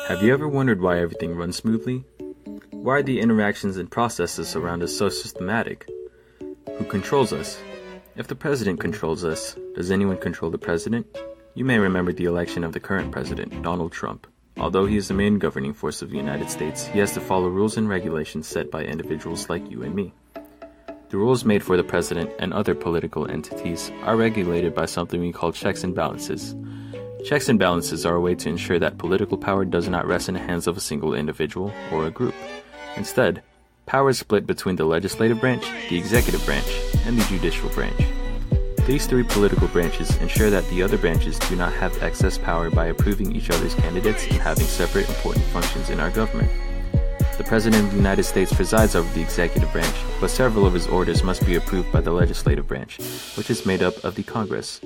Have you ever wondered why everything runs smoothly? Why are the interactions and processes around us so systematic? Who controls us? If the president controls us, does anyone control the president? You may remember the election of the current president, Donald Trump. Although he is the main governing force of the United States, he has to follow rules and regulations set by individuals like you and me. The rules made for the president and other political entities are regulated by something we call checks and balances. Checks and balances are a way to ensure that political power does not rest in the hands of a single individual or a group. Instead, power is split between the legislative branch, the executive branch, and the judicial branch. These three political branches ensure that the other branches do not have excess power by approving each other's candidates and having separate important functions in our government. The President of the United States presides over the executive branch, but several of his orders must be approved by the legislative branch, which is made up of the Congress.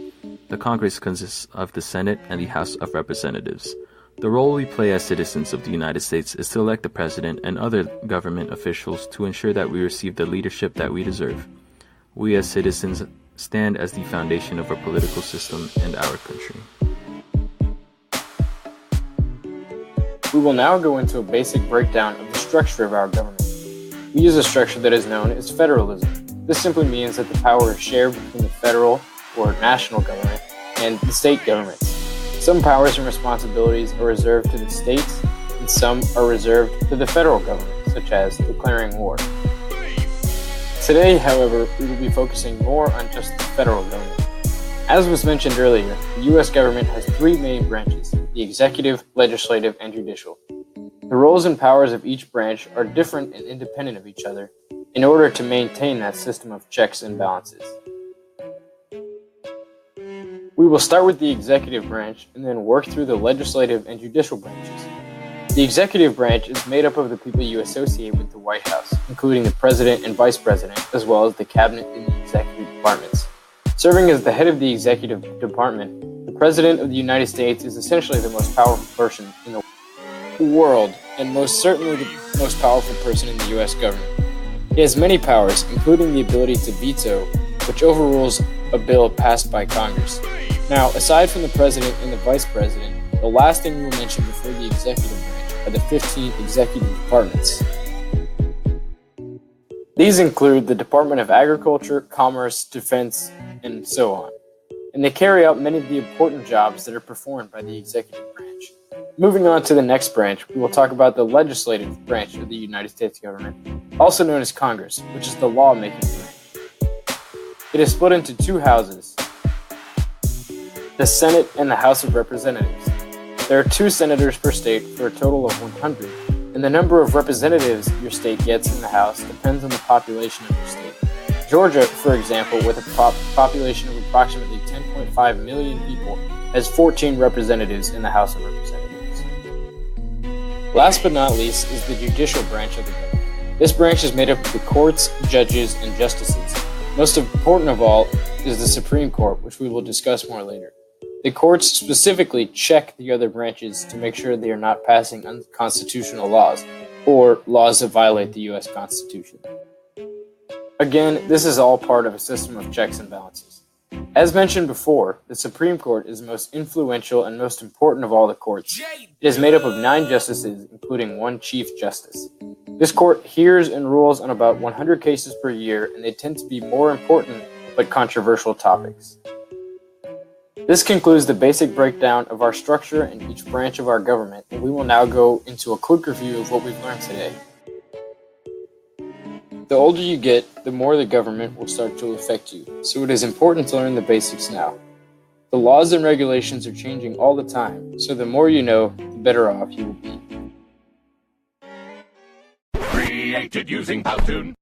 The Congress consists of the Senate and the House of Representatives. The role we play as citizens of the United States is to elect the President and other government officials to ensure that we receive the leadership that we deserve. We as citizens stand as the foundation of our political system and our country. We will now go into a basic breakdown of the structure of our government. We use a structure that is known as federalism. This simply means that the power is shared between the federal or national government and the state governments. Some powers and responsibilities are reserved to the states, and some are reserved to the federal government, such as declaring war. Today, however, we will be focusing more on just the federal government. As was mentioned earlier, the U.S. government has three main branches: the executive, legislative, and judicial. The roles and powers of each branch are different and independent of each other in order to maintain that system of checks and balances. We will start with the executive branch and then work through the legislative and judicial branches. The executive branch is made up of the people you associate with the White House, including the president and vice president, as well as the cabinet and the executive departments. Serving as the head of the executive department, the president of the United States is essentially the most powerful person in the world, and most certainly the most powerful person in the U.S. government. He has many powers, including the ability to veto, which overrules a bill passed by Congress. Now, aside from the president and the vice president, the last thing we will mention before the executive branch are the 15 executive departments. These include the Department of Agriculture, Commerce, Defense, and so on. And they carry out many of the important jobs that are performed by the executive branch. Moving on to the next branch, we will talk about the legislative branch of the United States government, also known as Congress, which is the lawmaking branch. It is split into two houses, the Senate and the House of Representatives. There are 2 senators per state for a total of 100, and the number of representatives your state gets in the House depends on the population of your state. Georgia, for example, with a population of approximately 10.5 million people, has 14 representatives in the House of Representatives. Last but not least is the judicial branch of the government. This branch is made up of the courts, judges, and justices. Most important of all is the Supreme Court, which we will discuss more later. The courts specifically check the other branches to make sure they are not passing unconstitutional laws or laws that violate the U.S. Constitution. Again, this is all part of a system of checks and balances. As mentioned before, the Supreme Court is the most influential and most important of all the courts. It is made up of 9 justices, including 1 Chief Justice. This court hears and rules on about 100 cases per year, and they tend to be more important but controversial topics. This concludes the basic breakdown of our structure in each branch of our government, and we will now go into a quick review of what we've learned today. The older you get, the more the government will start to affect you, so it is important to learn the basics now. The laws and regulations are changing all the time, so the more you know, the better off you will be. Created using Powtoon.